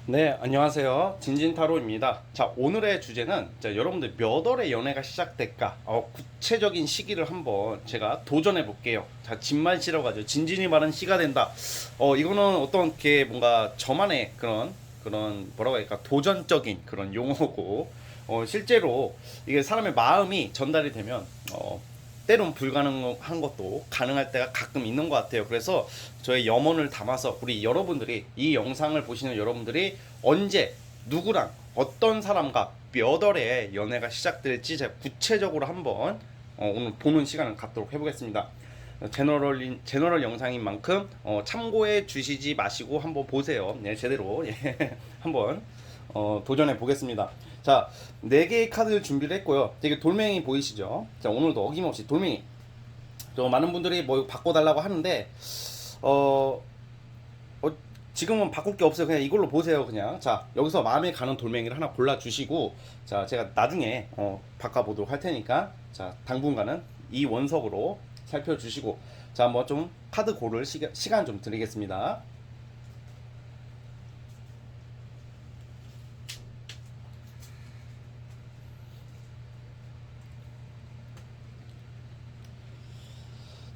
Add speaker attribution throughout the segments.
Speaker 1: 네, 안녕하세요. 진진타로입니다. 자, 오늘의 주제는 여러분들 몇 월에 연애가 시작될까? 구체적인 시기를 한번 제가 도전해 볼게요. 자, 진말 씨라고 하죠. 진진이 말은 씨가 된다. 이거는 어떤 게 뭔가 저만의 그런 뭐라고 할까? 도전적인 그런 용어고, 실제로 이게 사람의 마음이 전달이 되면, 때론 불가능한 것도 가능할 때가 가끔 있는 것 같아요. 그래서 저의 염원을 담아서 우리 여러분들이 이 영상을 보시는 여러분들이 언제 누구랑 어떤 사람과 몇 월에 연애가 시작될지 제가 구체적으로 한번 오늘 보는 시간을 갖도록 해보겠습니다. 제너럴 영상인 만큼 참고해 주시지 마시고 한번 보세요. 네, 제대로 예, 한번 도전해 보겠습니다. 자, 4개의 카드를 준비를 했고요. 되게 돌멩이 보이시죠? 자, 오늘도 어김없이 돌멩이. 많은 분들이 뭐 바꿔달라고 하는데, 어, 어, 지금은 바꿀 게 없어요. 그냥 이걸로 보세요. 그냥. 자, 여기서 마음에 가는 돌멩이를 하나 골라주시고, 자, 제가 나중에 바꿔보도록 할 테니까, 자, 당분간은 이 원석으로 살펴주시고, 자, 뭐 좀 카드 고를 시간 좀 드리겠습니다.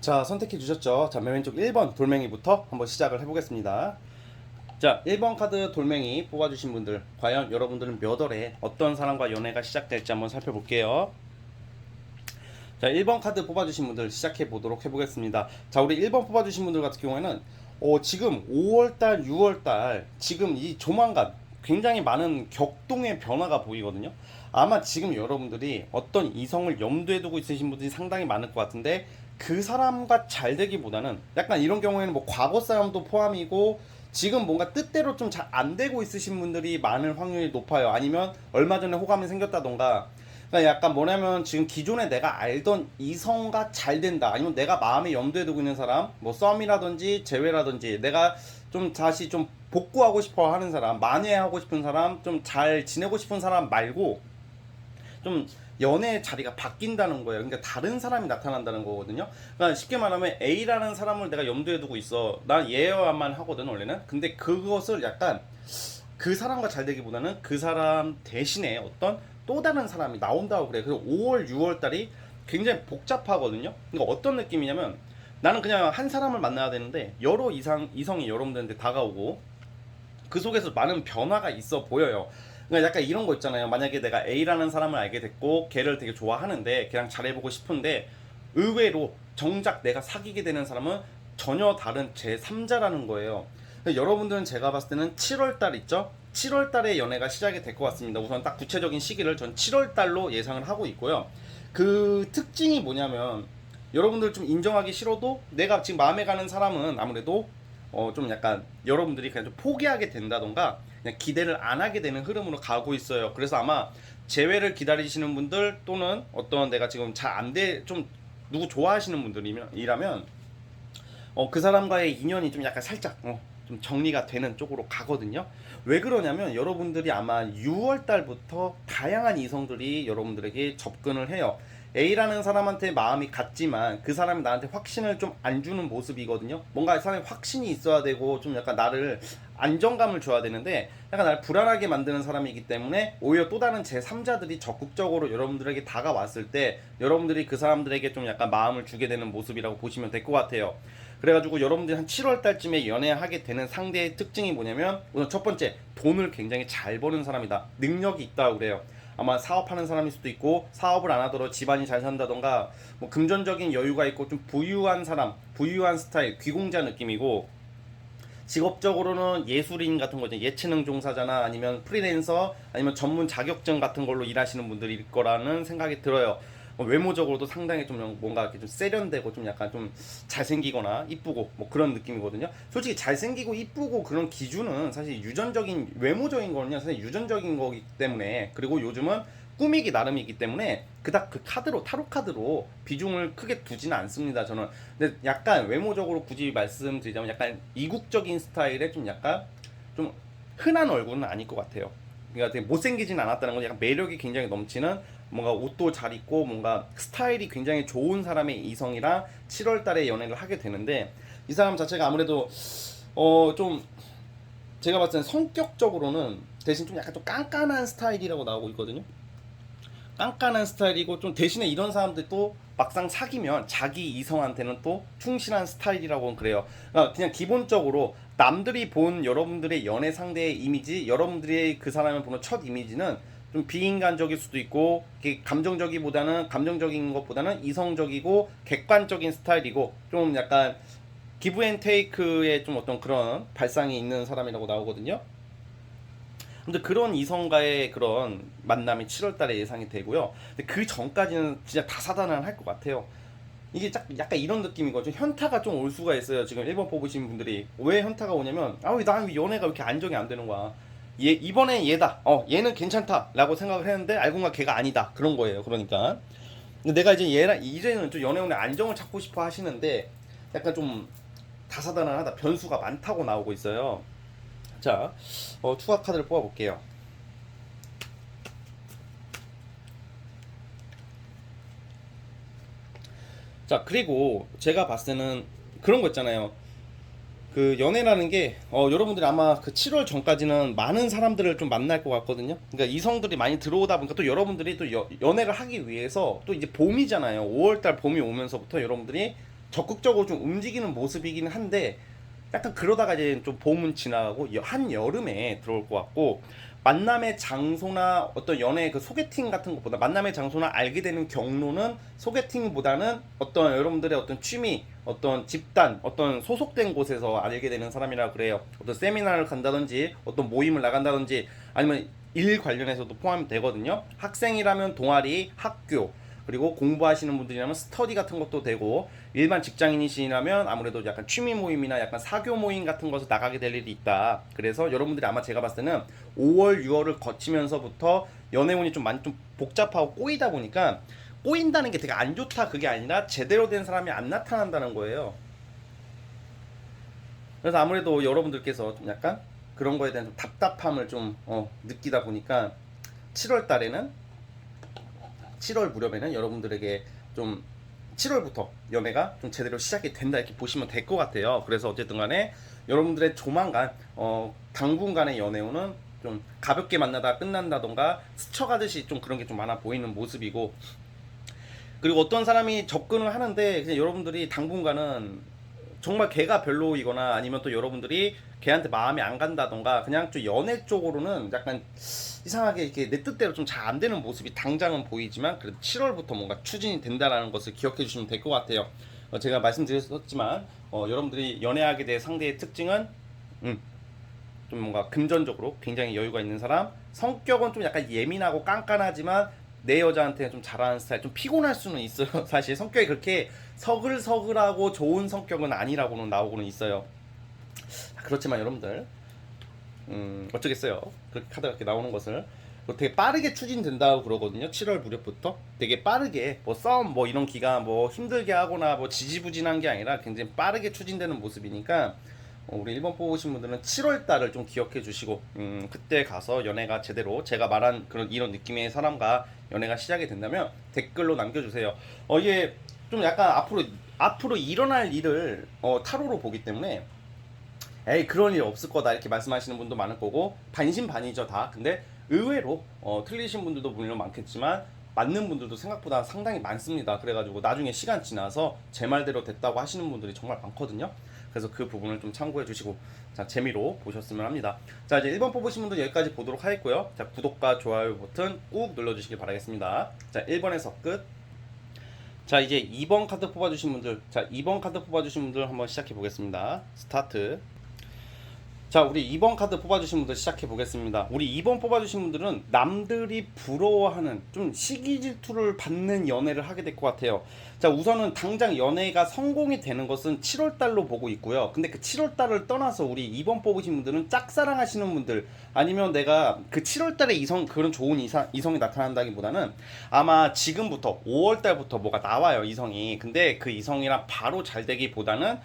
Speaker 1: 자, 선택해 주셨죠? 자, 맨 왼쪽 1번 돌멩이부터 한번 시작을 해보겠습니다. 자, 1번 카드 돌멩이 뽑아주신 분들, 과연 여러분들은 몇 월에 어떤 사람과 연애가 시작될지 한번 살펴볼게요. 자, 1번 카드 뽑아주신 분들 시작해 보도록 해보겠습니다. 자, 우리 1번 뽑아주신 분들 같은 경우에는 지금 5월달, 6월달, 지금 이 조만간 굉장히 많은 격동의 변화가 보이거든요. 아마 지금 여러분들이 어떤 이성을 염두에 두고 있으신 분들이 상당히 많을 것 같은데, 그 사람과 잘 되기보다는 약간 이런 경우에는 뭐 과거 사람도 포함이고, 지금 뭔가 뜻대로 좀 잘 안 되고 있으신 분들이 많을 확률이 높아요. 아니면 얼마 전에 호감이 생겼다던가, 그러니까 약간 뭐냐면 지금 기존에 내가 알던 이성과 잘 된다, 아니면 내가 마음에 염두에 두고 있는 사람, 뭐 썸이라든지 재회라든지, 내가 좀 다시 좀 복구하고 싶어 하는 사람, 만회하고 싶은 사람, 좀 잘 지내고 싶은 사람 말고 좀 연애의 자리가 바뀐다는 거예요. 그러니까 다른 사람이 나타난다는 거거든요. 그러니까 쉽게 말하면 A라는 사람을 내가 염두에 두고 있어. 난 얘여야만 하거든 원래는. 근데 그것을 약간 그 사람과 잘 되기보다는 그 사람 대신에 어떤 또 다른 사람이 나온다고 그래. 그래서 5월, 6월 달이 굉장히 복잡하거든요. 그러니까 어떤 느낌이냐면, 나는 그냥 한 사람을 만나야 되는데 여러 이성이 여러분들한테 다가오고 그 속에서 많은 변화가 있어 보여요. 그러니까 약간 이런 거 있잖아요. 만약에 내가 A라는 사람을 알게 됐고 걔를 되게 좋아하는데 걔랑 잘해보고 싶은데, 의외로 정작 내가 사귀게 되는 사람은 전혀 다른 제3자라는 거예요. 여러분들은 제가 봤을 때는 7월달 있죠? 7월달에 연애가 시작이 될 것 같습니다. 우선 딱 구체적인 시기를 전 7월달로 예상을 하고 있고요. 그 특징이 뭐냐면, 여러분들 좀 인정하기 싫어도 내가 지금 마음에 가는 사람은 아무래도 좀 약간 여러분들이 그냥 좀 포기하게 된다던가 그냥 기대를 안 하게 되는 흐름으로 가고 있어요. 그래서 아마 재회를 기다리시는 분들, 또는 어떤 내가 지금 잘 안 돼, 좀 누구 좋아하시는 분들이라면 그 사람과의 인연이 좀 약간 살짝 좀 정리가 되는 쪽으로 가거든요. 왜 그러냐면 여러분들이 아마 6월 달부터 다양한 이성들이 여러분들에게 접근을 해요. A라는 사람한테 마음이 같지만 그 사람이 나한테 확신을 좀 안 주는 모습이거든요. 뭔가 이 사람이 확신이 있어야 되고 좀 약간 나를 안정감을 줘야 되는데, 약간 나를 불안하게 만드는 사람이기 때문에 오히려 또 다른 제3자들이 적극적으로 여러분들에게 다가왔을 때 여러분들이 그 사람들에게 좀 약간 마음을 주게 되는 모습이라고 보시면 될 것 같아요. 그래가지고 여러분들이 한 7월 달쯤에 연애하게 되는 상대의 특징이 뭐냐면, 우선 첫 번째, 돈을 굉장히 잘 버는 사람이다. 능력이 있다고 그래요. 아마 사업하는 사람일 수도 있고, 사업을 안 하더라도 집안이 잘 산다던가, 뭐 금전적인 여유가 있고 좀 부유한 사람, 부유한 스타일, 귀공자 느낌이고, 직업적으로는 예술인 같은 거죠. 예체능 종사자나 아니면 프리랜서, 아니면 전문 자격증 같은 걸로 일하시는 분들일 거라는 생각이 들어요. 외모적으로도 상당히 좀 뭔가 이렇게 좀 세련되고 좀 약간 좀 잘생기거나 이쁘고 뭐 그런 느낌이거든요. 솔직히 잘생기고 이쁘고 그런 기준은 사실 유전적인, 외모적인 거는요 사실 유전적인 거기 때문에, 그리고 요즘은 꾸미기 나름이기 때문에 그닥 그 카드로, 타로 카드로 비중을 크게 두지는 않습니다 저는. 근데 약간 외모적으로 굳이 말씀드리자면 약간 이국적인 스타일의 좀 약간 좀 흔한 얼굴은 아닐 것 같아요. 그러니까 되게 못생기진 않았다는 건 약간 매력이 굉장히 넘치는, 뭔가 옷도 잘 입고 뭔가 스타일이 굉장히 좋은 사람의 이성이랑 7월 달에 연애를 하게 되는데, 이 사람 자체가 아무래도 좀 제가 봤을 땐 성격적으로는 대신 좀 약간 좀 깐깐한 스타일이라고 나오고 있거든요. 깐깐한 스타일이고 좀 대신에 이런 사람들 또 막상 사귀면 자기 이성한테는 또 충실한 스타일이라고 그래요. 그러니까 그냥 기본적으로 남들이 본 여러분들의 연애 상대의 이미지, 여러분들이 그 사람을 보는 첫 이미지는 좀 비인간적일 수도 있고 감정적인 것보다는 이성적이고 객관적인 스타일이고 좀 약간 기브 앤 테이크의 좀 어떤 그런 발상이 있는 사람이라고 나오거든요. 근데 그런 이성과의 그런 만남이 7월 달에 예상이 되고요. 근데 그 전까지는 진짜 다사다난할 것 같아요. 이게 약간 이런 느낌인 거죠. 현타가 좀 올 수가 있어요. 지금 1번 뽑으신 분들이. 왜 현타가 오냐면, 난 연애가 왜 이렇게 안정이 안 되는 거야. 이번엔 얘다. 얘는 괜찮다. 라고 생각을 했는데, 알고 보니까 걔가 아니다. 그런 거예요. 그러니까. 근데 내가 이제 이제는 좀 연애운의 안정을 찾고 싶어 하시는데, 약간 좀 다사다난하다. 변수가 많다고 나오고 있어요. 자, 추가 카드를 뽑아볼게요. 자, 그리고 제가 봤을 때는 그런 거 있잖아요. 그 연애라는 게 여러분들이 아마 그 7월 전까지는 많은 사람들을 좀 만날 것 같거든요. 그러니까 이성들이 많이 들어오다 보니까 또 여러분들이 또 연애를 하기 위해서 또 이제 봄이잖아요. 5월달 봄이 오면서부터 여러분들이 적극적으로 좀 움직이는 모습이긴 한데 약간 그러다가 이제 좀 봄은 지나가고 한여름에 들어올 것 같고 만남의 장소나 어떤 연애 그 소개팅 같은 것보다 만남의 장소나 알게 되는 경로는 소개팅보다는 어떤 여러분들의 어떤 취미, 어떤 집단, 어떤 소속된 곳에서 알게 되는 사람이라 그래요. 어떤 세미나를 간다든지 어떤 모임을 나간다든지 아니면 일 관련해서도 포함되거든요. 학생이라면 동아리, 학교, 그리고 공부하시는 분들이라면 스터디 같은 것도 되고 일반 직장인이시라면 아무래도 약간 취미 모임이나 약간 사교 모임 같은 것을 나가게 될 일이 있다. 그래서 여러분들이 아마 제가 봤을 때는 5월, 6월을 거치면서부터 연애운이 좀 많이 좀 복잡하고 꼬이다 보니까 꼬인다는 게 되게 안 좋다 그게 아니라 제대로 된 사람이 안 나타난다는 거예요. 그래서 아무래도 여러분들께서 좀 약간 그런 거에 대한 좀 답답함을 좀 느끼다 보니까 7월 달에는 7월 무렵에는 여러분들에게 좀 7월부터 연애가 좀 제대로 시작이 된다 이렇게 보시면 될 것 같아요. 그래서 어쨌든 간에 여러분들의 조만간 당분간의 연애운은 좀 가볍게 만나다 끝난다던가 스쳐가듯이 좀 그런 게 좀 많아 보이는 모습이고 그리고 어떤 사람이 접근을 하는데 그냥 여러분들이 당분간은 정말 걔가 별로이거나 아니면 또 여러분들이 걔한테 마음이 안 간다던가 그냥 좀 연애 쪽으로는 약간 이상하게 이렇게 내 뜻대로 좀 잘 안 되는 모습이 당장은 보이지만 그래도 7월부터 뭔가 추진이 된다라는 것을 기억해 주시면 될 것 같아요. 제가 말씀드렸지만 여러분들이 연애하게 될 상대의 특징은 좀 뭔가 금전적으로 굉장히 여유가 있는 사람, 성격은 좀 약간 예민하고 깐깐하지만 내 여자한테 좀 잘하는 스타일, 좀 피곤할 수는 있어요. 사실 성격이 그렇게 서글서글하고 좋은 성격은 아니라고는 나오고는 있어요. 그렇지만 여러분들 어쩌겠어요. 그렇게 카드가 이렇게 나오는 것을 되게 빠르게 추진된다고 그러거든요. 7월 무렵부터 되게 빠르게 뭐 싸움 뭐 이런 기간 뭐 힘들게 하거나 뭐 지지부진한 게 아니라 굉장히 빠르게 추진되는 모습이니까 우리 1번 뽑으신 분들은 7월 달을 좀 기억해 주시고 그때 가서 연애가 제대로 제가 말한 그런 이런 느낌의 사람과 연애가 시작이 된다면 댓글로 남겨주세요. 이게 좀 약간 앞으로 일어날 일을 타로로 보기 때문에 에이 그런 일 없을 거다 이렇게 말씀하시는 분도 많을 거고 반신반의죠 다. 근데 의외로 틀리신 분들도 물론 많겠지만 맞는 분들도 생각보다 상당히 많습니다. 그래가지고 나중에 시간 지나서 제 말대로 됐다고 하시는 분들이 정말 많거든요. 그래서 그 부분을 좀 참고해 주시고 자 재미로 보셨으면 합니다. 자 이제 1번 뽑으신 분들 여기까지 보도록 하겠고요. 자 구독과 좋아요 버튼 꾹 눌러주시기 바라겠습니다. 자 1번에서 끝. 자 이제 2번 카드 뽑아주신 분들 자 2번 카드 뽑아주신 분들 한번 시작해 보겠습니다. 스타트. 자 우리 2번 카드 뽑아주신 분들 시작해 보겠습니다. 우리 2번 뽑아주신 분들은 남들이 부러워하는 좀 시기 질투를 받는 연애를 하게 될 것 같아요. 자 우선은 당장 연애가 성공이 되는 것은 7월달로 보고 있고요. 근데 그 7월달을 떠나서 우리 2번 뽑으신 분들은 짝사랑 하시는 분들 아니면 내가 그 7월달에 그런 좋은 이성이 나타난다기보다는 아마 지금부터 5월달부터 뭐가 나와요 이성이. 근데 그 이성이랑 바로 잘 되기보다는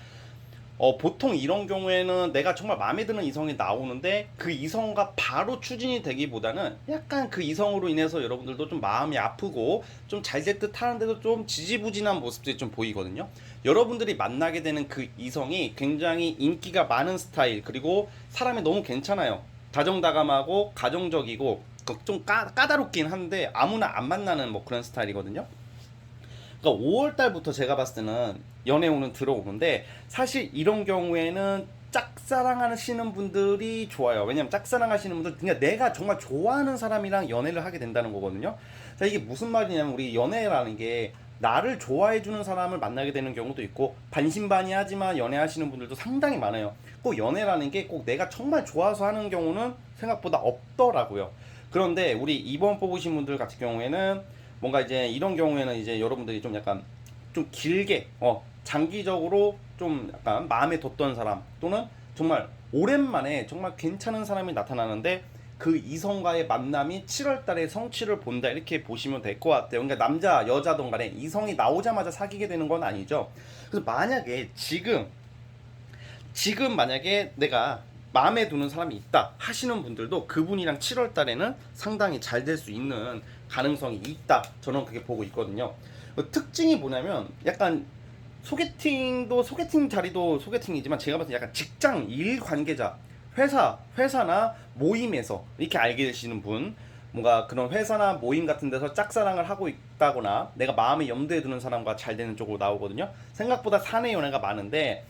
Speaker 1: 보통 이런 경우에는 내가 정말 마음에 드는 이성이 나오는데 그 이성과 바로 추진이 되기보다는 약간 그 이성으로 인해서 여러분들도 좀 마음이 아프고 좀 잘 될 듯 하는데도 좀 지지부진한 모습들이 좀 보이거든요. 여러분들이 만나게 되는 그 이성이 굉장히 인기가 많은 스타일, 그리고 사람이 너무 괜찮아요. 다정다감하고 가정적이고 좀 까다롭긴 한데 아무나 안 만나는 뭐 그런 스타일이거든요. 그러니까 5월 달부터 제가 봤을 때는 연애운은 들어오는데, 사실 이런 경우에는 짝사랑하시는 분들이 좋아요. 왜냐면 짝사랑하시는 분들, 그냥 내가 정말 좋아하는 사람이랑 연애를 하게 된다는 거거든요. 자, 이게 무슨 말이냐면, 우리 연애라는 게 나를 좋아해주는 사람을 만나게 되는 경우도 있고 반신반의하지만 연애하시는 분들도 상당히 많아요. 꼭 연애라는 게 꼭 내가 정말 좋아서 하는 경우는 생각보다 없더라고요. 그런데 우리 2번 뽑으신 분들 같은 경우에는 뭔가 이제 이런 경우에는 이제 여러분들이 좀 약간 좀 길게 장기적으로 좀 약간 마음에 뒀던 사람, 또는 정말 오랜만에 정말 괜찮은 사람이 나타나는데 그 이성과의 만남이 7월 달에 성취를 본다, 이렇게 보시면 될 것 같아요. 그러니까 남자 여자든 간에 이성이 나오자마자 사귀게 되는 건 아니죠. 그래서 만약에 지금 만약에 내가 마음에 드는 사람이 있다 하시는 분들도 그분이랑 7월 달에는 상당히 잘 될 수 있는 가능성이 있다, 저는 그렇게 보고 있거든요. 특징이 뭐냐면 약간 소개팅도, 소개팅 자리도 소개팅이지만 제가 봤을 때 약간 직장 일 관계자, 회사나 모임에서 이렇게 알게 되시는 분, 뭔가 그런 회사나 모임 같은 데서 짝사랑을 하고 있다거나 내가 마음에 염두에 두는 사람과 잘 되는 쪽으로 나오거든요. 생각보다 사내 연애가 많은데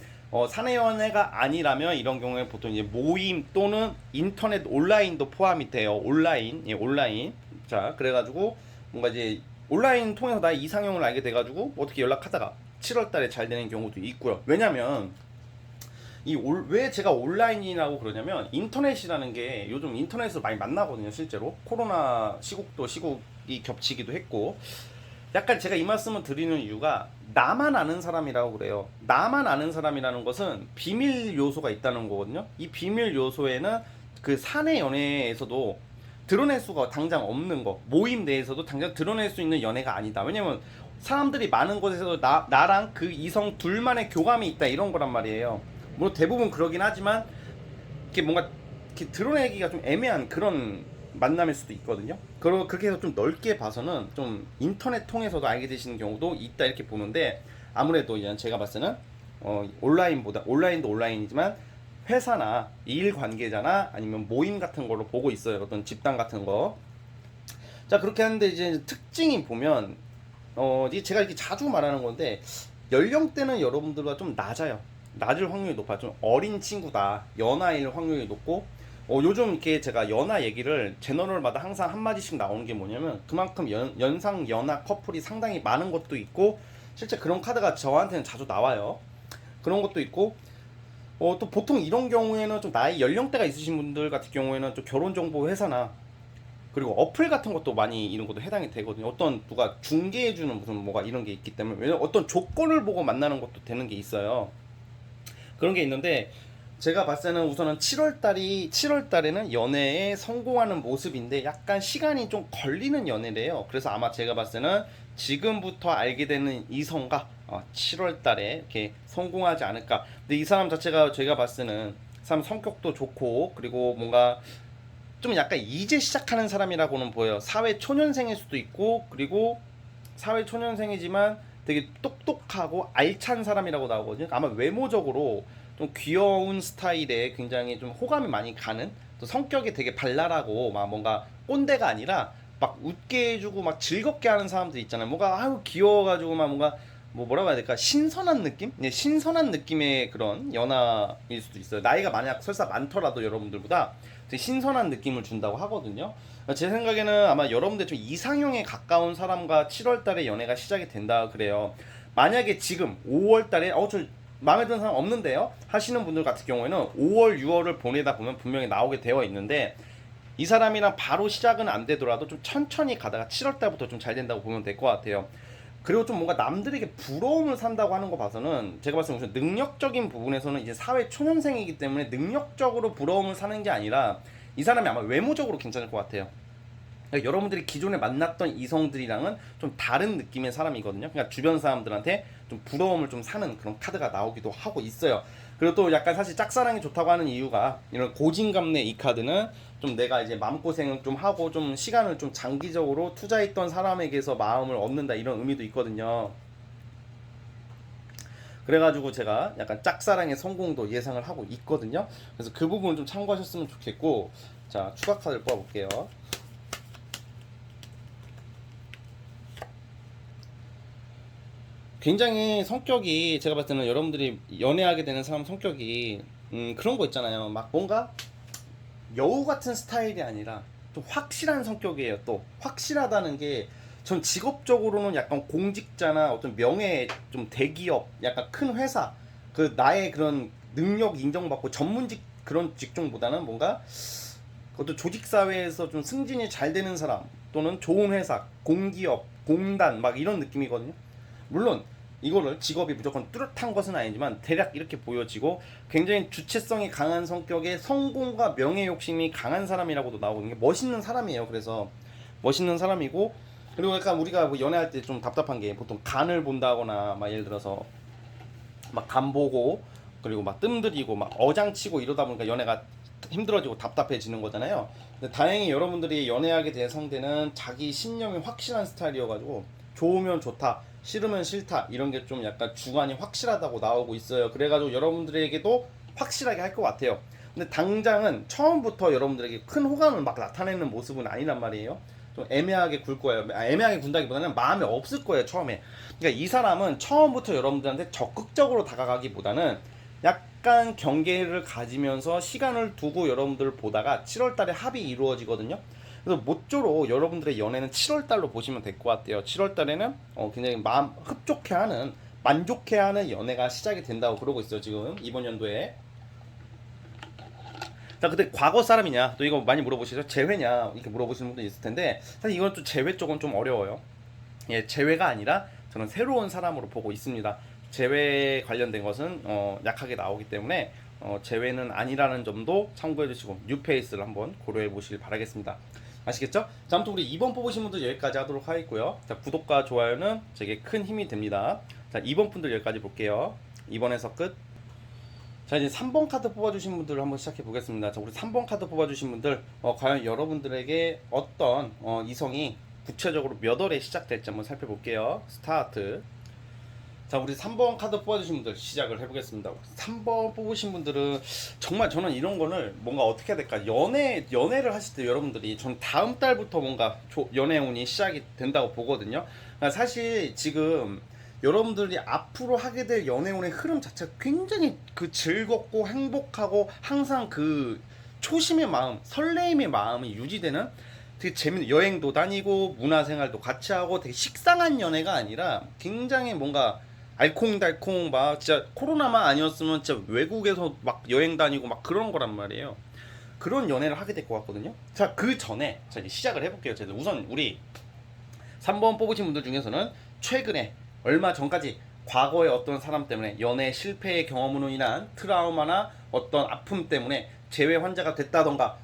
Speaker 1: 사내 연애가 아니라면 이런 경우에 보통 이제 모임 또는 인터넷 온라인도 포함이 돼요. 온라인, 예, 온라인. 자, 그래가지고 뭔가 이제 온라인 통해서 나의 이상형을 알게 돼가지고 어떻게 연락하다가 7월 달에 잘 되는 경우도 있고요. 왜냐면 왜 제가 온라인이라고 그러냐면, 인터넷이라는 게 요즘 인터넷으로 많이 만나거든요. 실제로 코로나 시국도 시국이 겹치기도 했고, 약간 제가 이 말씀을 드리는 이유가 나만 아는 사람이라고 그래요. 나만 아는 사람이라는 것은 비밀 요소가 있다는 거거든요. 이 비밀 요소에는 그 사내 연애에서도 드러낼 수가 당장 없는 거, 모임 내에서도 당장 드러낼 수 있는 연애가 아니다. 왜냐면 사람들이 많은 곳에서 나랑 그 이성 둘만의 교감이 있다, 이런 거란 말이에요. 뭐 대부분 그러긴 하지만 이렇게 뭔가 이렇게 드러내기가 좀 애매한 그런 만남일 수도 있거든요. 그렇게 해서 좀 넓게 봐서는 좀 인터넷 통해서도 알게 되시는 경우도 있다, 이렇게 보는데, 아무래도 이제 제가 봤을 때는 온라인도 온라인이지만 회사나 일 관계자나 아니면 모임 같은 걸로 보고 있어요. 어떤 집단 같은 거. 자, 그렇게 하는데 이제 특징이 보면 이제 제가 이렇게 자주 말하는 건데, 연령대는 여러분들과 좀 낮아요. 낮을 확률이 높아요. 좀 어린 친구다, 연하일 확률이 높고, 요즘 이렇게 제가 연하 얘기를 채널마다 항상 한마디씩 나오는 게 뭐냐면, 그만큼 연상 연하 커플이 상당히 많은 것도 있고, 실제 그런 카드가 저한테는 자주 나와요. 그런 것도 있고, 또 보통 이런 경우에는 좀 나이 연령대가 있으신 분들 같은 경우에는 좀 결혼정보 회사나 그리고 어플 같은 것도 많이 이런 것도 해당이 되거든요. 어떤 누가 중개해주는 무슨 뭐가 이런 게 있기 때문에, 왜냐면 어떤 조건을 보고 만나는 것도 되는 게 있어요. 그런 게 있는데, 제가 봤을 때는 우선은 7월 달에는 연애에 성공하는 모습인데 약간 시간이 좀 걸리는 연애래요. 그래서 아마 제가 봤을 때는 지금부터 알게 되는 이성과 7월 달에 이렇게 성공하지 않을까. 근데 이 사람 자체가 제가 봤을 때는 사람 성격도 좋고, 그리고 뭔가 좀 약간 이제 시작하는 사람이라고는 보여요. 사회 초년생일 수도 있고, 그리고 사회 초년생이지만 되게 똑똑하고 알찬 사람이라고 나오거든요. 아마 외모적으로 좀 귀여운 스타일에 굉장히 좀 호감이 많이 가는, 또 성격이 되게 발랄하고 막 뭔가 꼰대가 아니라 막 웃게 해주고 막 즐겁게 하는 사람들 있잖아요. 뭔가 아유 귀여워가지고 막 뭔가 뭐라고 해야 될까, 신선한 느낌? 네, 신선한 느낌의 그런 연하일 수도 있어요. 나이가 만약 설사 많더라도 여러분들보다 되게 신선한 느낌을 준다고 하거든요. 제 생각에는 아마 여러분들 좀 이상형에 가까운 사람과 7월 달에 연애가 시작이 된다 그래요. 만약에 지금 5월 달에 저 마음에 드는 사람 없는데요 하시는 분들 같은 경우에는 5월, 6월을 보내다 보면 분명히 나오게 되어 있는데, 이 사람이랑 바로 시작은 안 되더라도 좀 천천히 가다가 7월 달부터 좀 잘 된다고 보면 될 것 같아요. 그리고 좀 뭔가 남들에게 부러움을 산다고 하는 거 봐서는 제가 봤을 때 무슨 능력적인 부분에서는 이제 사회 초년생이기 때문에 능력적으로 부러움을 사는 게 아니라 이 사람이 아마 외모적으로 괜찮을 것 같아요. 그러니까 여러분들이 기존에 만났던 이성들이랑은 좀 다른 느낌의 사람이거든요. 그러니까 주변 사람들한테 좀 부러움을 좀 사는 그런 카드가 나오기도 하고 있어요. 그리고 또 약간 사실 짝사랑이 좋다고 하는 이유가 이런 고진감래 이 카드는 좀 내가 이제 마음고생을 좀 하고 좀 시간을 좀 장기적으로 투자했던 사람에게서 마음을 얻는다 이런 의미도 있거든요. 그래가지고 제가 약간 짝사랑의 성공도 예상을 하고 있거든요. 그래서 그 부분 좀 참고하셨으면 좋겠고, 자 추가 카드를 뽑아볼게요. 굉장히 성격이 제가 봤을 때는 여러분들이 연애하게 되는 사람 성격이 그런 거 있잖아요. 막 뭔가 여우 같은 스타일이 아니라 좀 확실한 성격이에요. 또 확실하다는 게 전 직업적으로는 약간 공직자나 어떤 명예 좀 대기업 약간 큰 회사 그 나의 그런 능력 인정받고 전문직 그런 직종보다는 뭔가 그것도 조직 사회에서 좀 승진이 잘 되는 사람 또는 좋은 회사 공기업 공단 막 이런 느낌이거든요. 물론 이거를 직업이 무조건 뚜렷한 것은 아니지만 대략 이렇게 보여지고 굉장히 주체성이 강한 성격의 성공과 명예 욕심이 강한 사람이라고도 나오고 이게 멋있는 사람이에요. 그래서 멋있는 사람이고 그리고 약간 우리가 뭐 연애할 때 좀 답답한 게 보통 간을 본다거나 막 예를 들어서 막 간 보고 그리고 막 뜸들이고 막 어장치고 이러다 보니까 연애가 힘들어지고 답답해지는 거잖아요. 근데 다행히 여러분들이 연애하게 된 상대는 자기 신념이 확실한 스타일이어가지고 좋으면 좋다, 싫으면 싫다 이런 게 좀 약간 주관이 확실하다고 나오고 있어요. 그래가지고 여러분들에게도 확실하게 할 것 같아요. 근데 당장은 처음부터 여러분들에게 큰 호감을 막 나타내는 모습은 아니란 말이에요. 좀 애매하게 굴 거예요. 애매하게 군다기보다는 마음에 없을 거예요 처음에. 그러니까 이 사람은 처음부터 여러분들한테 적극적으로 다가가기보다는 약간 경계를 가지면서 시간을 두고 여러분들을 보다가 7월달에 합이 이루어지거든요. 그래서 모쪼록 여러분들의 연애는 7월달로 보시면 될 것 같아요. 7월달에는 굉장히 마음 흡족해하는 만족해하는 연애가 시작이 된다고 그러고 있어요 지금 이번 연도에. 자, 근데 과거 사람이냐? 또 이거 많이 물어보시죠. 재회냐? 이렇게 물어보시는 분도 있을 텐데 사실 이건 또 재회 쪽은 좀 어려워요. 예, 재회가 아니라 저는 새로운 사람으로 보고 있습니다. 재회 관련된 것은 약하게 나오기 때문에 재회는 아니라는 점도 참고해 주시고 뉴페이스를 한번 고려해 보시길 바라겠습니다. 아시겠죠? 자, 아무튼 우리 2번 뽑으신 분들 여기까지 하도록 하겠고요. 자, 구독과 좋아요는 제게 큰 힘이 됩니다. 자, 2번 분들 여기까지 볼게요. 2번에서 끝. 자, 이제 3번 카드 뽑아주신 분들을 한번 시작해 보겠습니다. 자, 우리 3번 카드 뽑아주신 분들 과연 여러분들에게 어떤 이성이 구체적으로 몇 월에 시작될지 한번 살펴볼게요. 스타트. 자, 우리 3번 카드 뽑아주신 분들 시작을 해보겠습니다. 3번 뽑으신 분들은 정말 저는 이런 거를 뭔가 어떻게 해야 될까? 연애를 하실 때 여러분들이 전 다음 달부터 뭔가 연애운이 시작이 된다고 보거든요. 그러니까 사실 지금 여러분들이 앞으로 하게 될 연애운의 흐름 자체가 굉장히 그 즐겁고 행복하고 항상 그 초심의 마음, 설레임의 마음이 유지되는 되게 재밌는 여행도 다니고 문화생활도 같이 하고 되게 식상한 연애가 아니라 굉장히 뭔가 알콩달콩 막 진짜 코로나만 아니었으면 진짜 외국에서 막 여행 다니고 막 그런 거란 말이에요. 그런 연애를 하게 될 것 같거든요. 자, 그 전에 자 이제 시작을 해볼게요. 제가 우선 우리 3번 뽑으신 분들 중에서는 최근에 얼마 전까지 과거의 어떤 사람 때문에 연애 실패의 경험으로 인한 트라우마나 어떤 아픔 때문에 재회 환자가 됐다던가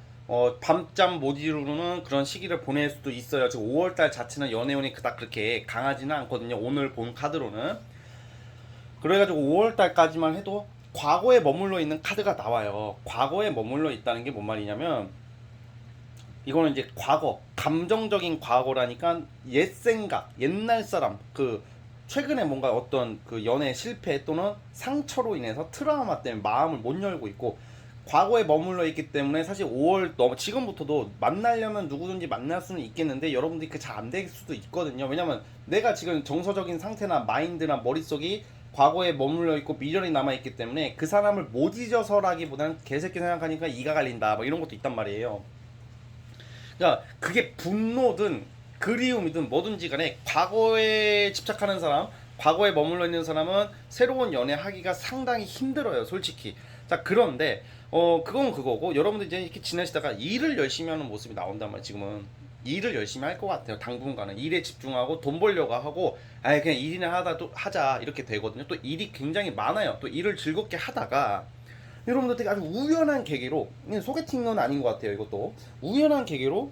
Speaker 1: 밤잠 못 이루는 그런 시기를 보낼 수도 있어요. 지금 5월달 자체는 연애운이 그닥 그렇게 강하지는 않거든요. 오늘 본 카드로는. 그래가지고 5월달까지만 해도 과거에 머물러 있는 카드가 나와요. 과거에 머물러 있다는 게 뭔 말이냐면 이거는 이제 과거, 감정적인 과거라니까 옛 생각, 옛날 사람, 그 최근에 뭔가 어떤 그 연애 실패 또는 상처로 인해서 트라우마 때문에 마음을 못 열고 있고 과거에 머물러 있기 때문에 사실 5월 지금부터도 만나려면 누구든지 만날 수는 있겠는데 여러분들이 그 잘 안 될 수도 있거든요. 왜냐면 내가 지금 정서적인 상태나 마인드나 머릿속이 과거에 머물러 있고 미련이 남아 있기 때문에 그 사람을 못 잊어서라기보다는 개새끼 생각하니까 이가 갈린다 뭐 이런 것도 있단 말이에요. 그러니까 그게 분노든 그리움이든 뭐든지 간에 과거에 집착하는 사람, 과거에 머물러 있는 사람은 새로운 연애하기가 상당히 힘들어요, 솔직히. 자, 그런데 그건 그거고 여러분들 이제 이렇게 지내시다가 일을 열심히 하는 모습이 나온단 말이에요. 지금은 일을 열심히 할 것 같아요. 당분간은 일에 집중하고 돈 벌려고 하고 아예 그냥 일이나 하자 이렇게 되거든요. 또 일이 굉장히 많아요. 또 일을 즐겁게 하다가 여러분들 되게 아주 우연한 계기로 소개팅은 아닌 것 같아요. 이것도 우연한 계기로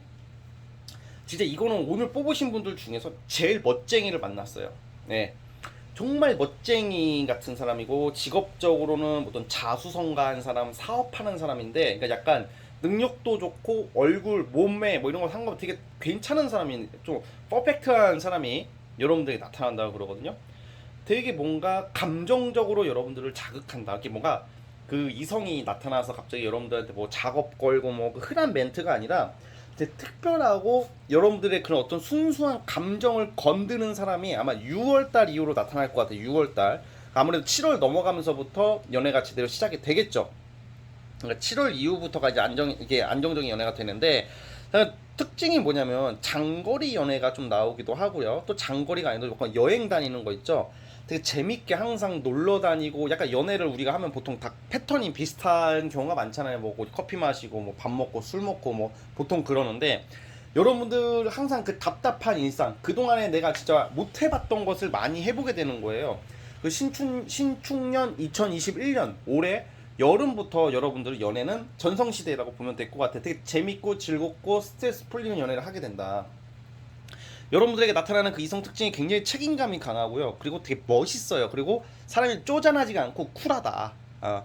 Speaker 1: 진짜 이거는 오늘 뽑으신 분들 중에서 제일 멋쟁이를 만났어요. 네, 정말 멋쟁이 같은 사람이고 직업적으로는 어떤 자수성가한 사람, 사업하는 사람인데 그러니까 약간 능력도 좋고 얼굴, 몸매 뭐 이런 거 상관없이 되게 괜찮은 사람이 좀 퍼펙트한 사람이 여러분들에게 나타난다고 그러거든요. 되게 뭔가 감정적으로 여러분들을 자극한다. 이렇게 뭔가 그 이성이 나타나서 갑자기 여러분들한테 뭐 작업 걸고 뭐그 흔한 멘트가 아니라 되게 특별하고 여러분들의 그런 어떤 순수한 감정을 건드는 사람이 아마 6월달 이후로 나타날 것 같아요. 6월달. 아무래도 7월 넘어가면서부터 연애가 제대로 시작이 되겠죠. 그러니까 7월 이후부터가 이제 이게 안정적인 연애가 되는데 특징이 뭐냐면 장거리 연애가 좀 나오기도 하고요. 또 장거리가 아니라 약간 여행 다니는 거 있죠. 되게 재밌게 항상 놀러 다니고 약간 연애를 우리가 하면 보통 다 패턴이 비슷한 경우가 많잖아요. 뭐 커피 마시고 뭐 밥 먹고 술 먹고 뭐 보통 그러는데 여러분들 항상 그 답답한 일상 그동안에 내가 진짜 못 해봤던 것을 많이 해보게 되는 거예요. 그 신축년 2021년 올해 여름부터 여러분들 연애는 전성시대라고 보면 될 것 같아. 되게 재밌고 즐겁고 스트레스 풀리는 연애를 하게 된다. 여러분들에게 나타나는 그 이성 특징이 굉장히 책임감이 강하고요. 그리고 되게 멋있어요. 그리고 사람이 쪼잔하지가 않고 쿨하다. 아,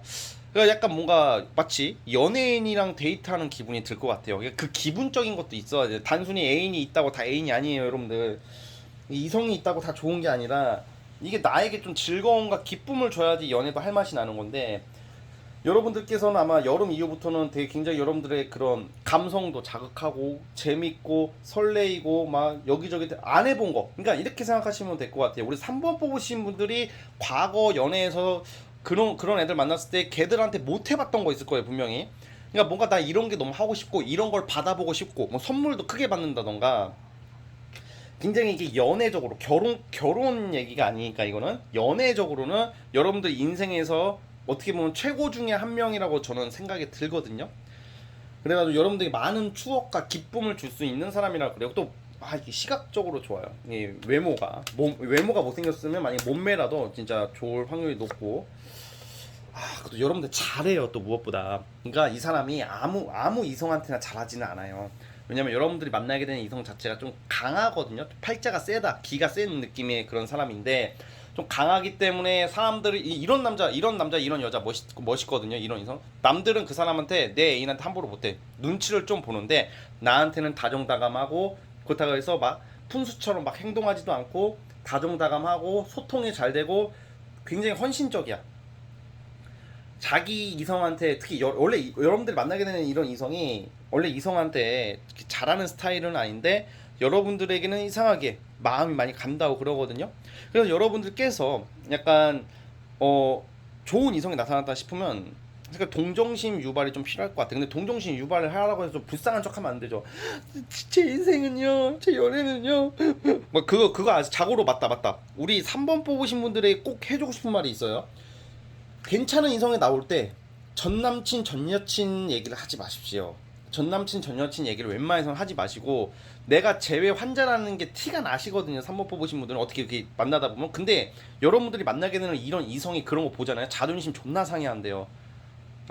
Speaker 1: 그러니까 약간 뭔가 마치 연예인이랑 데이트하는 기분이 들 것 같아요. 그 기분적인 것도 있어요. 단순히 애인이 있다고 다 애인이 아니에요, 여러분들. 이성이 있다고 다 좋은 게 아니라 이게 나에게 좀 즐거움과 기쁨을 줘야지 연애도 할 맛이 나는 건데 여러분들께서는 아마 여름 이후부터는 되게 굉장히 여러분들의 그런 감성도 자극하고 재밌고 설레이고 막 여기저기 안 해본 거 그러니까 이렇게 생각하시면 될 것 같아요. 우리 3번 뽑으신 분들이 과거 연애에서 그런 애들 만났을 때 걔들한테 못 해봤던 거 있을 거예요 분명히. 그러니까 뭔가 나 이런 게 너무 하고 싶고 이런 걸 받아보고 싶고 뭐 선물도 크게 받는다던가 굉장히 이게 연애적으로 결혼 얘기가 아니니까 이거는 연애적으로는 여러분들 인생에서 어떻게 보면 최고 중에 한 명이라고 저는 생각이 들거든요. 그래가지고 여러분들이 많은 추억과 기쁨을 줄 수 있는 사람이라 그래요. 또 이게 시각적으로 좋아요. 이 외모가 못생겼으면 만약에 몸매라도 진짜 좋을 확률이 높고 또 여러분들 잘해요. 또 무엇보다 그러니까 이 사람이 아무 이성한테나 잘하지는 않아요. 왜냐면 여러분들이 만나게 되는 이성 자체가 좀 강하거든요. 팔자가 세다, 기가 센 느낌의 그런 사람인데 좀 강하기 때문에 사람들이 이런 남자, 이런 여자 멋있거든요. 이런 이성. 남들은 그 사람한테 내 애인한테 함부로 못해. 눈치를 좀 보는데 나한테는 다정다감하고 그렇다고 해서 막 푼수처럼 막 행동하지도 않고 다정다감하고 소통이 잘 되고 굉장히 헌신적이야. 자기 이성한테 특히 원래 여러분들이 만나게 되는 이런 이성이 원래 이성한테 잘하는 스타일은 아닌데 여러분들에게는 이상하게 마음이 많이 간다고 그러거든요. 그래서 여러분들께서 약간 좋은 이성이 나타났다 싶으면 그러니까 동정심 유발이 좀 필요할 것 같아. 근데 동정심 유발을 하라고 해서 좀 불쌍한 척하면 안 되죠. 제 인생은요, 제 연애는요. 뭐 그거 아주 자고로 맞다. 우리 3번 뽑으신 분들에게 꼭 해주고 싶은 말이 있어요. 괜찮은 이성이 나올 때 전남친 전여친 얘기를 하지 마십시오. 전남친 전여친 얘기를 웬만해서는 하지 마시고 내가 제외 환자라는 게 티가 나시거든요. 3번 뽑으신 분들은 어떻게 이렇게 만나다 보면. 근데 여러분들이 만나게 되는 이런 이성이 그런 거 보잖아요. 자존심 존나 상해한대요.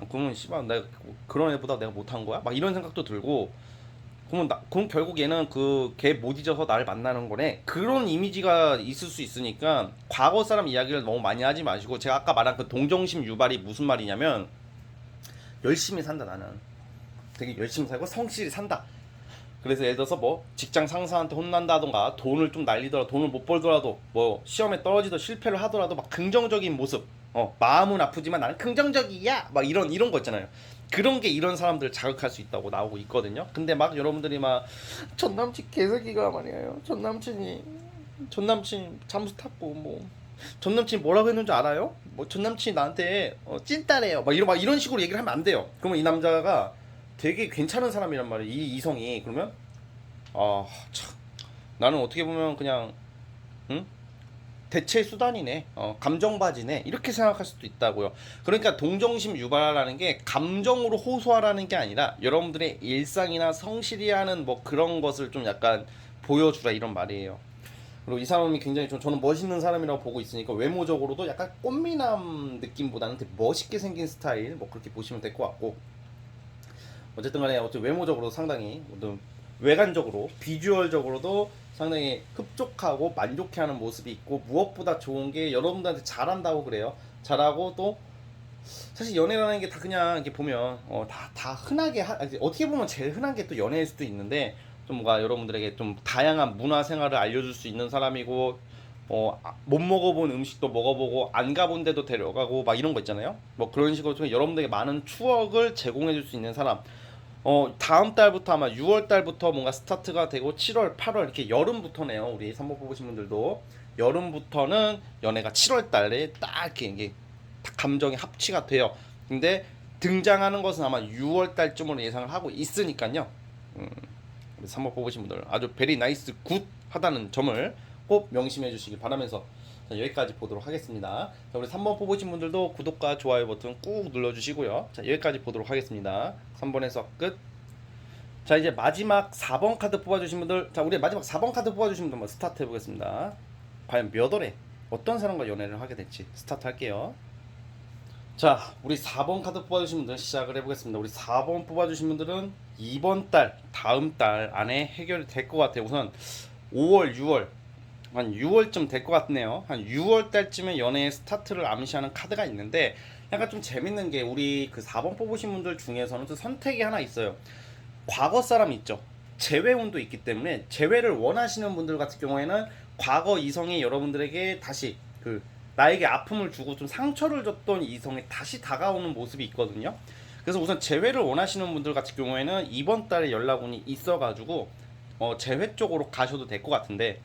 Speaker 1: 그러면 씨발 내가 그런 애보다 내가 못한 거야? 막 이런 생각도 들고 그럼 결국 얘는 그 걔 못 잊어서 나를 만나는 거네. 그런 이미지가 있을 수 있으니까 과거 사람 이야기를 너무 많이 하지 마시고 제가 아까 말한 그 동정심 유발이 무슨 말이냐면 열심히 산다 나는. 되게 열심히 살고 성실히 산다. 그래서 예를 들어서 뭐 직장 상사한테 혼난다던가 돈을 좀 날리더라도 돈을 못 벌더라도 뭐 시험에 떨어지더 실패를 하더라도 막 긍정적인 모습 마음은 아프지만 나는 긍정적이야 막 이런 거 있잖아요. 그런 게 이런 사람들을 자극할 수 있다고 나오고 있거든요. 근데 막 여러분들이 막 전남친 개새끼가 말이에요. 전남친 잠수 탔고 뭐 전남친 뭐라고 했는지 알아요? 뭐 전남친이 나한테 찐따래요 막 이런 식으로 얘기를 하면 안 돼요. 그러면 이 남자가 되게 괜찮은 사람이란 말이에요. 이 이성이. 그러면 참 나는 어떻게 보면 그냥 응? 대체 수단이네. 감정바지네. 이렇게 생각할 수도 있다고요. 그러니까 동정심 유발하라는 게 감정으로 호소하라는 게 아니라 여러분들의 일상이나 성실히 하는 뭐 그런 것을 좀 약간 보여주라 이런 말이에요. 그리고 이 사람이 굉장히 저는 멋있는 사람이라고 보고 있으니까 외모적으로도 약간 꽃미남 느낌보다는 되게 멋있게 생긴 스타일 뭐 그렇게 보시면 될 것 같고 어쨌든 간에 외모적으로 상당히 외관적으로 비주얼적으로도 상당히 흡족하고 만족해하는 모습이 있고, 무엇보다 좋은 게 여러분들한테 잘한다고 그래요. 잘하고 또 사실 연애라는 게 다 그냥 이렇게 보면 다 흔하게 어떻게 보면 제일 흔한 게 또 연애일 수도 있는데, 좀 뭔가 여러분들에게 좀 다양한 문화 생활을 알려줄 수 있는 사람이고, 못 먹어본 음식도 먹어보고 안 가본 데도 데려가고 막 이런 거 있잖아요. 뭐 그런 식으로 통해 여러분들에게 많은 추억을 제공해줄 수 있는 사람. 다음 달부터 아마 6월 달부터 뭔가 스타트가 되고 7월, 8월 이렇게 여름부터네요. 우리 3번 뽑으신 분들도 여름부터는 연애가 7월 달에 딱 이렇게 이게 딱 감정이 합치가 돼요. 근데 등장하는 것은 아마 6월 달쯤으로 예상을 하고 있으니까요. 음, 우리 3번 뽑으신 분들 아주 베리 나이스 굿 하다는 점을 꼭 명심해 주시기 바라면서, 자, 여기까지 보도록 하겠습니다. 자, 우리 3번 뽑으신 분들도 구독과 좋아요 버튼 꾹 눌러주시고요. 자, 여기까지 보도록 하겠습니다. 3번에서 끝. 자, 이제 마지막 4번 카드 뽑아주신 분들, 자, 우리 마지막 4번 카드 뽑아주신 분들 한번 스타트 해보겠습니다. 과연 몇 월에 어떤 사람과 연애를 하게 될지 스타트 할게요. 자, 우리 4번 카드 뽑아주신 분들 시작을 해보겠습니다. 우리 4번 뽑아주신 분들은 이번 달, 다음 달 안에 해결이 될 것 같아요. 우선 5월, 6월, 한 6월쯤 될 것 같네요. 한 6월 달쯤에 연애의 스타트를 암시하는 카드가 있는데, 약간 좀 재밌는 게 우리 그 4번 뽑으신 분들 중에서는 또 선택이 하나 있어요. 과거 사람 있죠. 재회운도 있기 때문에 재회를 원하시는 분들 같은 경우에는 과거 이성이 여러분들에게 다시 그 나에게 아픔을 주고 좀 상처를 줬던 이성이 다시 다가오는 모습이 있거든요. 그래서 우선 재회를 원하시는 분들 같은 경우에는 이번 달에 연락운이 있어가지고 재회 쪽으로 가셔도 될 것 같은데,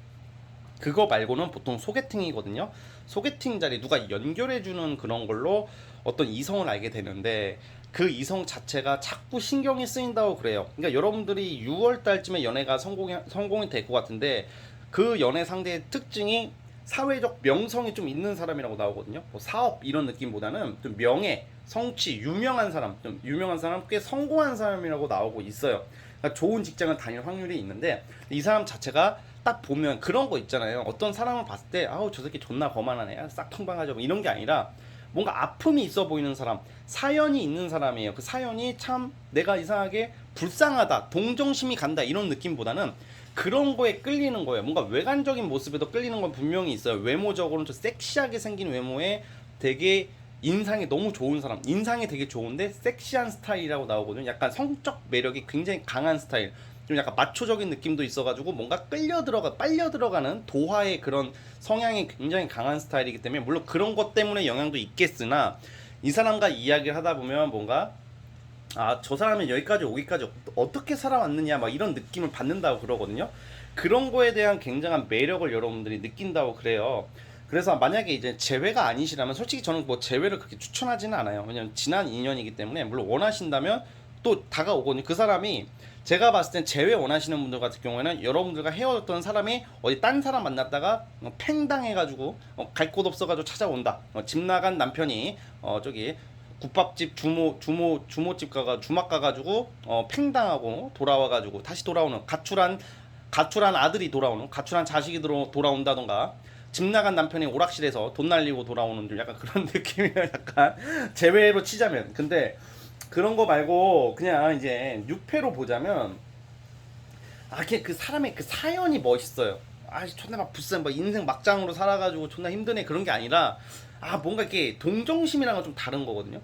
Speaker 1: 그거 말고는 보통 소개팅이거든요. 소개팅 자리 누가 연결해주는 그런 걸로 어떤 이성을 알게 되는데, 그 이성 자체가 자꾸 신경이 쓰인다고 그래요. 그러니까 여러분들이 6월 달쯤에 연애가 성공이 될 것 같은데, 그 연애 상대의 특징이 사회적 명성이 좀 있는 사람이라고 나오거든요. 뭐 사업 이런 느낌보다는 좀 명예, 성취, 유명한 사람, 좀 유명한 사람, 꽤 성공한 사람이라고 나오고 있어요. 그러니까 좋은 직장을 다닐 확률이 있는데, 이 사람 자체가 딱 보면 그런 거 있잖아요. 어떤 사람을 봤을 때 아우 저 새끼 존나 거만하네, 싹 통방하죠, 뭐 이런 게 아니라 뭔가 아픔이 있어 보이는 사람, 사연이 있는 사람이에요. 그 사연이 참 내가 이상하게 불쌍하다, 동정심이 간다 이런 느낌보다는 그런 거에 끌리는 거예요. 뭔가 외관적인 모습에도 끌리는 건 분명히 있어요. 외모적으로는 좀 섹시하게 생긴 외모에 되게 인상이 너무 좋은 사람, 인상이 되게 좋은데 섹시한 스타일이라고 나오거든요. 약간 성적 매력이 굉장히 강한 스타일, 좀 약간 마초적인 느낌도 있어가지고 뭔가 빨려 들어가는 도화의 그런 성향이 굉장히 강한 스타일이기 때문에, 물론 그런 것 때문에 영향도 있겠으나 이 사람과 이야기를 하다 보면 뭔가 저 사람은 여기까지 오기까지 어떻게 살아왔느냐 막 이런 느낌을 받는다고 그러거든요. 그런 거에 대한 굉장한 매력을 여러분들이 느낀다고 그래요. 그래서 만약에 이제 재회가 아니시라면 솔직히 저는 뭐 재회를 그렇게 추천하지는 않아요. 왜냐면 지난 인연이기 때문에, 물론 원하신다면 또 다가오거든요. 그 사람이 제가 봤을 땐 재회 원하시는 분들 같은 경우에는 여러분들과 헤어졌던 사람이 어디 딴 사람 만났다가 팽당해가지고 갈 곳 없어가지고 찾아온다. 집 나간 남편이 저기 국밥집 주모집 주막 가가지고 팽당하고 돌아와가지고 다시 돌아오는 가출한 아들이 돌아오는, 가출한 자식이 돌아온다던가, 집 나간 남편이 오락실에서 돈 날리고 돌아오는 좀 약간 그런 느낌이에요. 약간 제외로 치자면. 근데 그런 거 말고 그냥 이제 6회로 보자면, 그냥 그 사람의 그 사연이 멋있어요. 존나 막 불쌍, 막 인생 막장으로 살아가지고 존나 힘드네 그런 게 아니라, 뭔가 이렇게 동정심이랑은 좀 다른 거거든요.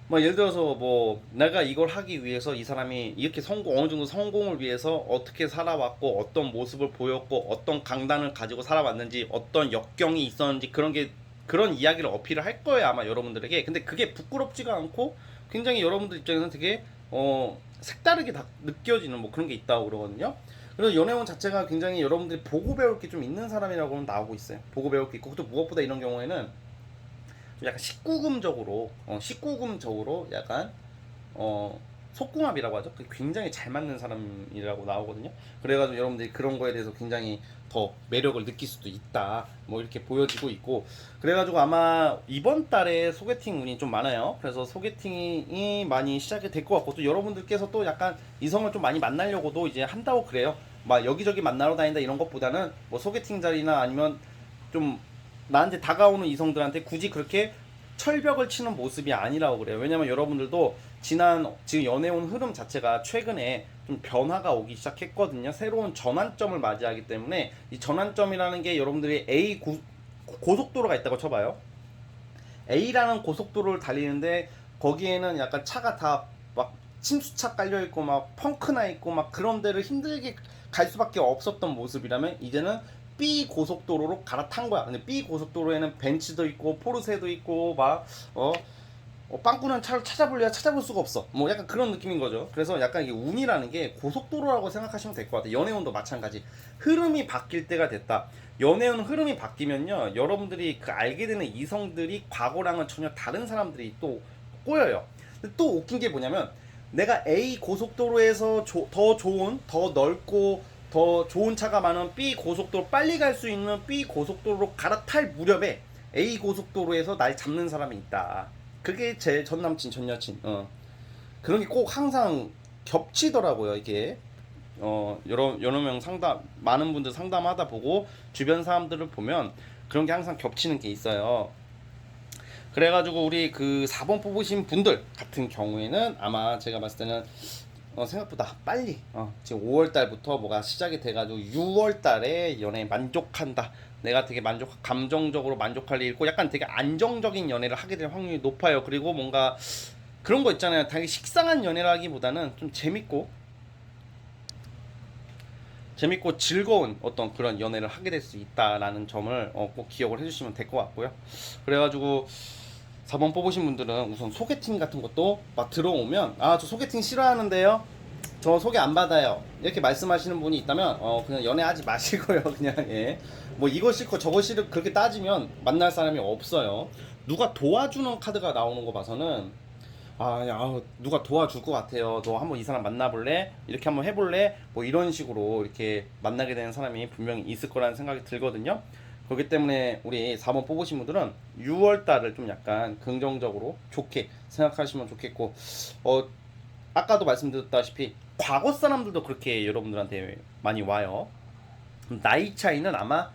Speaker 1: 뭐 예를 들어서 뭐 내가 이걸 하기 위해서 이 사람이 이렇게 어느 정도 성공을 위해서 어떻게 살아왔고, 어떤 모습을 보였고, 어떤 강단을 가지고 살아왔는지, 어떤 역경이 있었는지, 그런 이야기를 어필을 할 거예요 아마 여러분들에게. 근데 그게 부끄럽지가 않고 굉장히 여러분들 입장에서는 되게 색다르게 다 느껴지는 뭐 그런 게 있다고 그러거든요. 그래서 연애운 자체가 굉장히 여러분들이 보고 배울 게 좀 있는 사람이라고는 나오고 있어요. 보고 배울 게 있고, 또 무엇보다 이런 경우에는 약간 19금적으로 약간 속궁합이라고 하죠. 굉장히 잘 맞는 사람이라고 나오거든요. 그래가지고 여러분들이 그런 거에 대해서 굉장히 더 매력을 느낄 수도 있다, 뭐 이렇게 보여지고 있고, 그래가지고 아마 이번 달에 소개팅 운이 좀 많아요. 그래서 소개팅이 많이 시작이 될 것 같고, 또 여러분들께서 또 약간 이성을 좀 많이 만나려고도 이제 한다고 그래요. 막 여기저기 만나러 다닌다 이런 것보다는 뭐 소개팅 자리나 아니면 좀 나한테 다가오는 이성들한테 굳이 그렇게 철벽을 치는 모습이 아니라고 그래요. 왜냐면 여러분들도 지금 연애운 흐름 자체가 최근에 좀 변화가 오기 시작했거든요. 새로운 전환점을 맞이하기 때문에 이 전환점이라는 게 여러분들이 고속도로가 있다고 쳐봐요. A라는 고속도로를 달리는데 거기에는 약간 차가 다 막 침수차 깔려 있고 막 펑크나 있고 막 그런 데를 힘들게 갈 수밖에 없었던 모습이라면 이제는 B 고속도로로 갈아탄 거야. 근데 B 고속도로에는 벤츠도 있고 포르쉐도 있고 막 빵꾸난 차를 찾아볼 수가 없어. 뭐 약간 그런 느낌인 거죠. 그래서 약간 이게 운이라는 게 고속도로라고 생각하시면 될 것 같아요. 연애운도 마찬가지. 흐름이 바뀔 때가 됐다. 연애운 흐름이 바뀌면요, 여러분들이 그 알게 되는 이성들이 과거랑은 전혀 다른 사람들이 또 꼬여요. 근데 또 웃긴 게 뭐냐면 내가 A 고속도로에서 더 좋은, 더 넓고 더 좋은 차가 많은 B 고속도로, 빨리 갈 수 있는 B 고속도로로 갈아탈 무렵에 A 고속도로에서 날 잡는 사람이 있다. 그게 제 전 남친, 전 여친. 그런 게 꼭 항상 겹치더라고요. 이게 여러 명 많은 분들 상담하다 보고 주변 사람들을 보면 그런 게 항상 겹치는 게 있어요. 그래가지고 우리 그 4번 뽑으신 분들 같은 경우에는 아마 제가 봤을 때는 생각보다 빨리 지금 5월 달부터 뭐가 시작이 돼가지고 6월 달에 연애에 만족한다. 내가 되게 감정적으로 만족할 일 있고 약간 되게 안정적인 연애를 하게 될 확률이 높아요. 그리고 뭔가 그런 거 있잖아요. 되게 식상한 연애라기보다는 좀 재밌고 즐거운 어떤 그런 연애를 하게 될 수 있다라는 점을 꼭 기억을 해주시면 될 것 같고요. 그래가지고 4번 뽑으신 분들은 우선 소개팅 같은 것도 막 들어오면 저 소개팅 싫어하는데요, 저 소개 안 받아요, 이렇게 말씀하시는 분이 있다면 그냥 연애하지 마시고요. 그냥 뭐 이거 싫고 저거 싫고 그렇게 따지면 만날 사람이 없어요. 누가 도와주는 카드가 나오는 거 봐서는 누가 도와줄 것 같아요. 너 한번 이 사람 만나볼래? 이렇게 한번 해볼래? 뭐 이런 식으로 이렇게 만나게 되는 사람이 분명히 있을 거라는 생각이 들거든요. 그렇기 때문에 우리 4번 뽑으신 분들은 6월달을 좀 약간 긍정적으로 좋게 생각하시면 좋겠고, 아까도 말씀드렸다시피 과거 사람들도 그렇게 여러분들한테 많이 와요. 나이 차이는 아마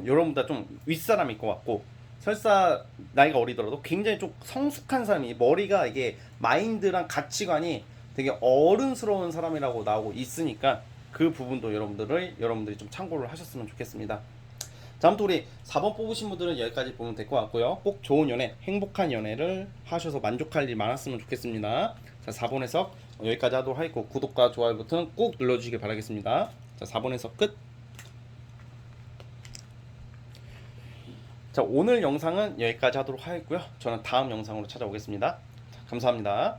Speaker 1: 여러분보다 좀 윗사람일 것 같고, 설사 나이가 어리더라도 굉장히 좀 성숙한 사람이, 머리가 이게 마인드랑 가치관이 되게 어른스러운 사람이라고 나오고 있으니까 그 부분도 여러분들이 좀 참고를 하셨으면 좋겠습니다. 자, 아무튼 우리 4번 뽑으신 분들은 여기까지 보면 될 것 같고요. 꼭 좋은 연애, 행복한 연애를 하셔서 만족할 일 많았으면 좋겠습니다. 자, 4번 해석 여기까지 하도록 하겠고, 구독과 좋아요 버튼 꼭 눌러주시길 바라겠습니다. 자, 4번 해석 끝. 자, 오늘 영상은 여기까지 하도록 하겠고요. 저는 다음 영상으로 찾아오겠습니다. 감사합니다.